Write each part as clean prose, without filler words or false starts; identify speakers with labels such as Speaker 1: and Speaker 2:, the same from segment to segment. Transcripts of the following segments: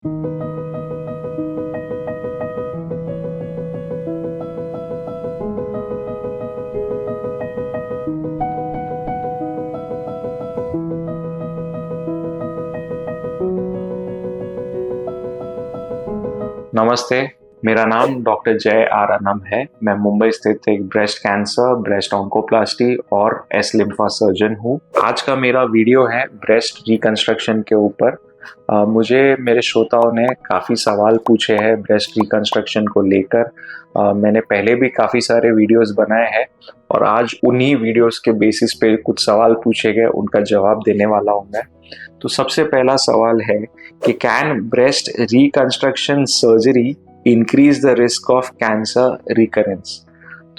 Speaker 1: नमस्ते। मेरा नाम डॉक्टर जय आर अन्नम है। मैं मुंबई स्थित एक ब्रेस्ट कैंसर, ब्रेस्ट ऑन्कोप्लास्टी और एस लिम्फा सर्जन हूँ। आज का मेरा वीडियो है ब्रेस्ट रिकंस्ट्रक्शन के ऊपर। मुझे मेरे श्रोताओं ने काफ़ी सवाल पूछे हैं ब्रेस्ट रिकंस्ट्रक्शन को लेकर। मैंने पहले भी काफ़ी सारे वीडियोस बनाए हैं और आज उन्हीं वीडियोस के बेसिस पे कुछ सवाल पूछे गए, उनका जवाब देने वाला हूँ मैं। तो सबसे पहला सवाल है कि can breast reconstruction surgery increase the risk of cancer recurrence.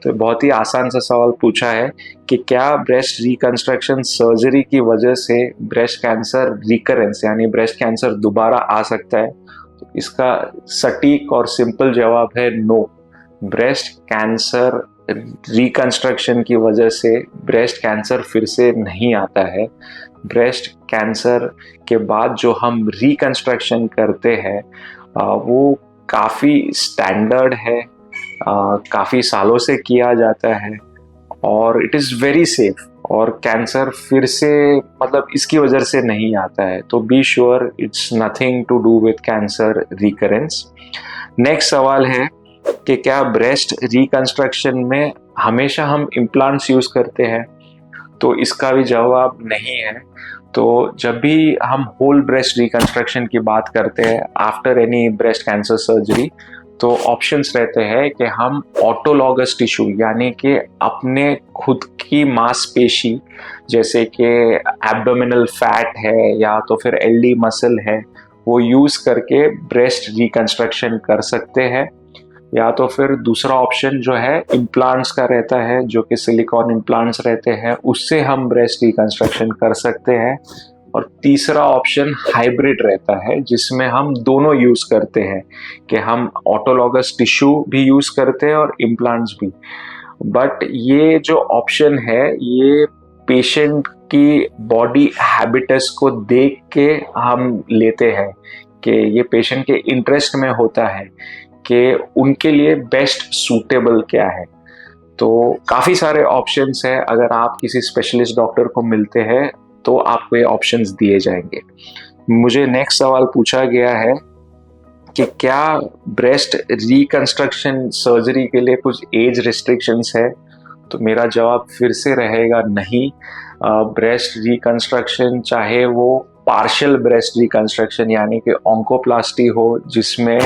Speaker 1: तो बहुत ही आसान सा सवाल पूछा है कि क्या ब्रेस्ट रिकंस्ट्रक्शन सर्जरी की वजह से ब्रेस्ट कैंसर रिकरेंस यानी ब्रेस्ट कैंसर दोबारा आ सकता है। तो इसका सटीक और सिंपल जवाब है नो। ब्रेस्ट कैंसर रिकंस्ट्रक्शन की वजह से ब्रेस्ट कैंसर फिर से नहीं आता है। ब्रेस्ट कैंसर के बाद जो हम रिकंस्ट्रक्शन करते हैं वो काफ़ी स्टैंडर्ड है, काफ़ी सालों से किया जाता है और इट इज़ वेरी सेफ और कैंसर फिर से मतलब इसकी वजह से नहीं आता है। तो be sure it's nothing to do with cancer recurrence. Next सवाल है कि क्या ब्रेस्ट रिकंस्ट्रक्शन में हमेशा हम इम्प्लांट्स यूज़ करते हैं। तो इसका भी जवाब नहीं है। तो जब भी हम होल ब्रेस्ट रिकंस्ट्रक्शन की बात करते हैं after any breast cancer surgery, तो ऑप्शंस रहते हैं कि हम ऑटोलॉगस टिश्यू यानी कि अपने खुद की मांसपेशी जैसे कि एब्डोमिनल फैट है या तो फिर एलडी मसल है वो यूज़ करके ब्रेस्ट रिकंस्ट्रक्शन कर सकते हैं। या तो फिर दूसरा ऑप्शन जो है इम्प्लांट्स का रहता है, जो कि सिलिकॉन इम्प्लांट्स रहते हैं, उससे हम ब्रेस्ट रिकंस्ट्रक्शन कर सकते हैं। और तीसरा ऑप्शन हाइब्रिड रहता है जिसमें हम दोनों यूज करते हैं कि हम ऑटोलॉगस टिश्यू भी यूज करते हैं और इम्प्लांट्स भी। बट ये जो ऑप्शन है ये पेशेंट की बॉडी हैबिटस को देख के हम लेते हैं कि ये पेशेंट के इंटरेस्ट में होता है कि उनके लिए बेस्ट सूटेबल क्या है। तो काफ़ी सारे ऑप्शंस हैं। अगर आप किसी स्पेशलिस्ट डॉक्टर को मिलते हैं तो आपको ये ऑप्शंस दिए जाएंगे। मुझे नेक्स्ट सवाल पूछा गया है कि क्या ब्रेस्ट रिकंस्ट्रक्शन सर्जरी के लिए कुछ एज रिस्ट्रिक्शंस है। तो मेरा जवाब फिर से रहेगा नहीं। ब्रेस्ट रिकंस्ट्रक्शन चाहे वो पार्शियल ब्रेस्ट रिकंस्ट्रक्शन यानी कि ऑन्कोप्लास्टी हो जिसमें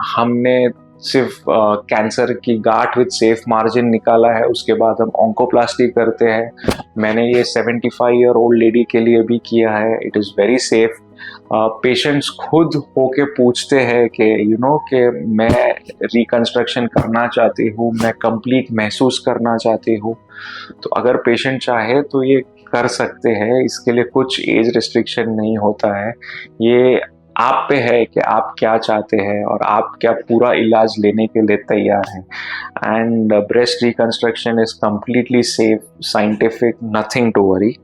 Speaker 1: हमने सिर्फ कैंसर की गांठ विद सेफ मार्जिन निकाला है, उसके बाद हम ऑन्कोप्लास्टी करते हैं। मैंने ये 75 ईयर ओल्ड लेडी के लिए भी किया है। It is very safe. Patients खुद होके पूछते हैं कि कि मैं रिकंस्ट्रक्शन करना चाहती हूँ, मैं कंप्लीट महसूस करना चाहती हूँ। तो अगर पेशेंट चाहे तो ये कर सकते हैं। इसके लिए कुछ एज रिस्ट्रिक्शन नहीं होता है। ये आप पे है कि आप क्या चाहते हैं और आप क्या पूरा इलाज लेने के लिए तैयार हैं। And breast reconstruction is completely safe, scientific, nothing to worry.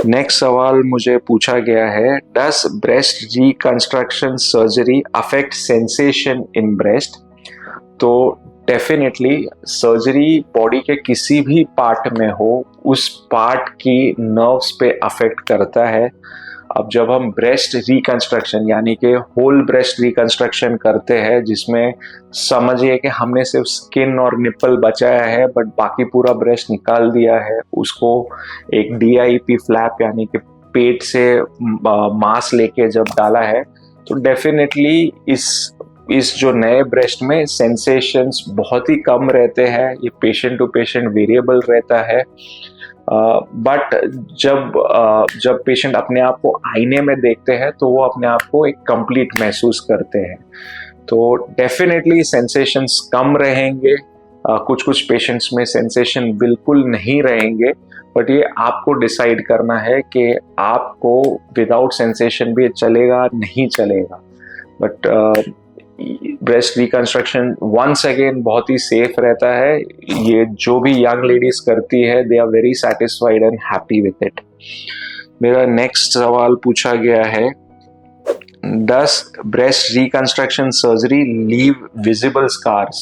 Speaker 1: Next सवाल मुझे पूछा गया है, does breast reconstruction surgery affect sensation in breast. तो डेफिनेटली सर्जरी बॉडी के किसी भी पार्ट में हो उस पार्ट की नर्व्स पे अफेक्ट करता है। अब जब हम ब्रेस्ट रिकंस्ट्रक्शन यानी कि होल ब्रेस्ट रिकंस्ट्रक्शन करते हैं जिसमें समझिए कि हमने सिर्फ स्किन और निप्पल बचाया है बट बाकी पूरा ब्रेस्ट निकाल दिया है, उसको एक DIP फ्लैप यानी कि पेट से मांस लेके जब डाला है तो डेफिनेटली इस जो नए ब्रेस्ट में सेंसेशंस बहुत ही कम रहते हैं। ये पेशेंट टू पेशेंट वेरिएबल रहता है। बट जब पेशेंट अपने आप को आईने में देखते हैं तो वो अपने आप को एक कंप्लीट महसूस करते हैं। तो डेफिनेटली सेंसेशंस कम रहेंगे। कुछ पेशेंट्स में सेंसेशन बिल्कुल नहीं रहेंगे। बट ये आपको डिसाइड करना है कि आपको विदाउट सेंसेशन भी चलेगा नहीं चलेगा। But breast reconstruction once again बहुत ही सेफ रहता है। ये जो भी यंग लेडीज करती है they are very satisfied and happy with it. मेरा नेक्स्ट सवाल पूछा गया है Does breast reconstruction surgery leave visible scars?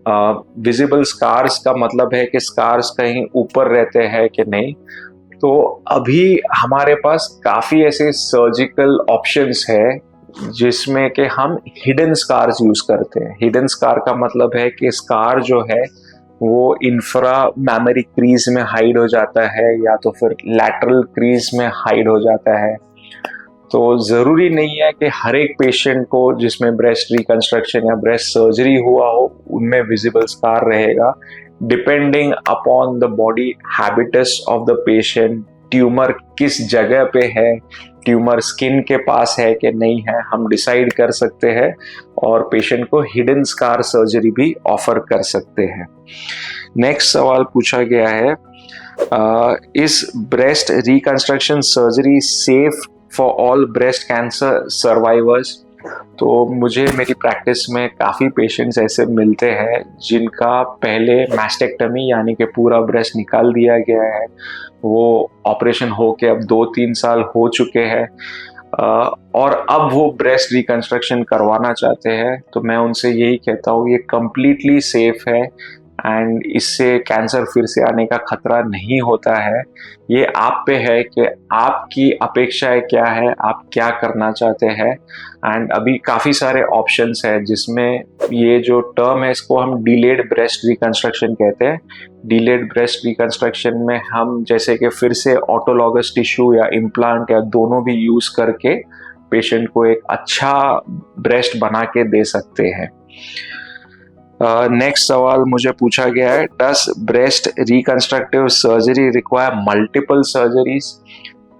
Speaker 1: Visible scars का मतलब है कि स्कार्स कहीं ऊपर रहते हैं कि नहीं। तो अभी हमारे पास काफ़ी ऐसे सर्जिकल ऑप्शंस है जिसमें कि हम हिडन स्कार्स यूज करते हैं। हिडन स्कार का मतलब है कि स्कार जो है वो इंफ्रा मैमरी क्रीज में हाइड हो जाता है या तो फिर लैटरल क्रीज में हाइड हो जाता है। तो ज़रूरी नहीं है कि हर एक पेशेंट को जिसमें ब्रेस्ट रिकंस्ट्रक्शन या ब्रेस्ट सर्जरी हुआ हो उनमें विजिबल स्कार रहेगा। Depending upon the body habitus of the patient, tumour किस जगह पे है, ट्यूमर स्किन के पास है कि नहीं है, हम डिसाइड कर सकते हैं और पेशेंट को हिडन स्कार सर्जरी भी ऑफर कर सकते हैं। नेक्स्ट सवाल पूछा गया है, is breast reconstruction surgery safe for all breast cancer survivors? तो मुझे मेरी प्रैक्टिस में काफ़ी पेशेंट्स ऐसे मिलते हैं जिनका पहले मैस्टेक्टमी यानी कि पूरा ब्रेस्ट निकाल दिया गया है, वो ऑपरेशन हो के अब 2-3 साल हो चुके हैं और अब वो ब्रेस्ट रिकंस्ट्रक्शन करवाना चाहते हैं। तो मैं उनसे यही कहता हूँ ये कम्प्लीटली सेफ है एंड इससे कैंसर फिर से आने का खतरा नहीं होता है। ये आप पे है कि आपकी अपेक्षाएं क्या है, आप क्या करना चाहते हैं। एंड अभी काफ़ी सारे ऑप्शंस हैं जिसमें ये जो टर्म है इसको हम डिलेड ब्रेस्ट रिकंस्ट्रक्शन कहते हैं। डिलेड ब्रेस्ट रिकंस्ट्रक्शन में हम जैसे कि फिर से ऑटोलॉगस टिश्यू या इम्प्लांट या दोनों भी यूज़ करके पेशेंट को एक अच्छा ब्रेस्ट बना के दे सकते हैं। नेक्स्ट सवाल मुझे पूछा गया है, does breast reconstructive surgery require multiple surgeries?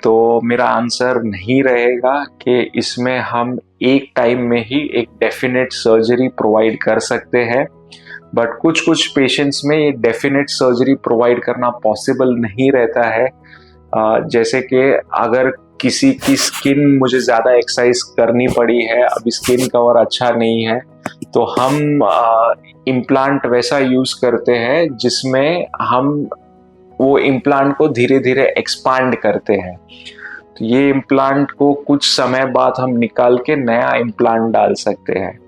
Speaker 1: तो मेरा आंसर नहीं रहेगा कि इसमें हम एक टाइम में ही एक डेफिनेट सर्जरी प्रोवाइड कर सकते हैं, बट कुछ कुछ पेशेंट्स में ये डेफिनेट सर्जरी प्रोवाइड करना पॉसिबल नहीं रहता है। जैसे कि अगर किसी की स्किन मुझे ज़्यादा एक्सरसाइज करनी पड़ी है, अभी स्किन कवर अच्छा नहीं है, तो हम इम्प्लांट वैसा यूज़ करते हैं जिसमें हम वो इम्प्लांट को धीरे धीरे एक्सपांड करते हैं। तो ये इम्प्लांट को कुछ समय बाद हम निकाल के नया इम्प्लांट डाल सकते हैं।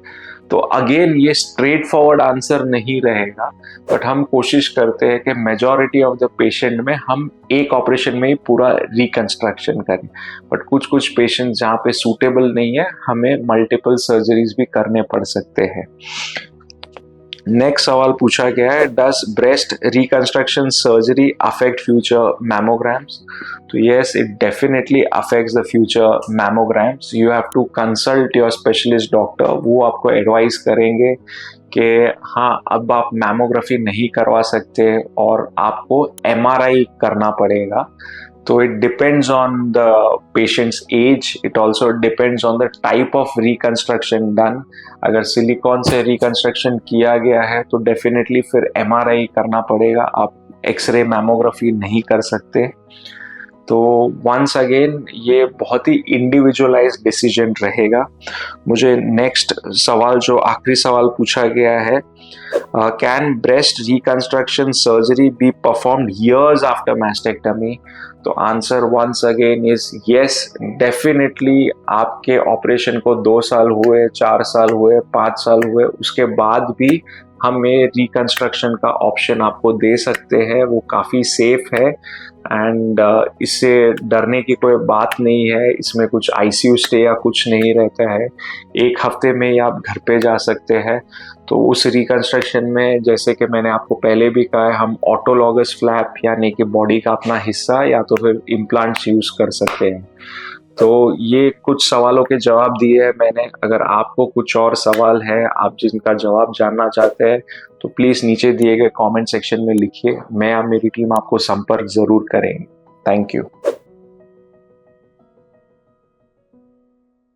Speaker 1: तो अगेन ये स्ट्रेट फॉरवर्ड आंसर नहीं रहेगा, बट हम कोशिश करते हैं कि मेजॉरिटी ऑफ द पेशेंट में हम एक ऑपरेशन में ही पूरा रिकंस्ट्रक्शन करें, बट कुछ कुछ पेशेंट जहाँ पे सूटेबल नहीं है हमें मल्टीपल सर्जरीज भी करने पड़ सकते हैं। नेक्स्ट सवाल पूछा गया है, does breast reconstruction surgery affect future mammograms? तो yes, it definitely affects the future mammograms. You have to consult your specialist doctor, वो आपको एडवाइस करेंगे कि हाँ अब आप मैमोग्राफी नहीं करवा सकते और आपको एमआरआई करना पड़ेगा। तो it depends on the patient's age, it also depends on the type of reconstruction done। अगर सिलिकॉन से रिकंस्ट्रक्शन किया गया है तो डेफिनेटली फिर एमआरआई करना पड़ेगा, आप एक्सरे मैमोग्राफी नहीं कर सकते। तो वंस अगेन ये बहुत ही इंडिविजुअलाइज्ड डिसीजन रहेगा। मुझे नेक्स्ट सवाल जो आखिरी सवाल पूछा गया है, can breast reconstruction surgery be performed years after mastectomy? तो answer once again is yes, definitely आपके ऑपरेशन को 2 साल हुए, 4 साल हुए, 5 साल हुए, उसके बाद भी हम ये रिकंस्ट्रक्शन का ऑप्शन आपको दे सकते हैं। वो काफ़ी सेफ है एंड इससे डरने की कोई बात नहीं है। इसमें कुछ आईसीयू स्टे या कुछ नहीं रहता है, 1 हफ्ते में ही आप घर पे जा सकते हैं। तो उस रिकंस्ट्रक्शन में जैसे कि मैंने आपको पहले भी कहा है, हम ऑटोलॉगस फ्लैप यानी कि बॉडी का अपना हिस्सा या तो फिर इम्प्लांट्स यूज़ कर सकते हैं। तो ये कुछ सवालों के जवाब दिए हैं मैंने। अगर आपको कुछ और सवाल है, आप जिनका जवाब जानना चाहते हैं, तो प्लीज़ नीचे दिए गए कमेंट सेक्शन में लिखिए, मैं या मेरी टीम आपको संपर्क ज़रूर करेंगे। Thank you.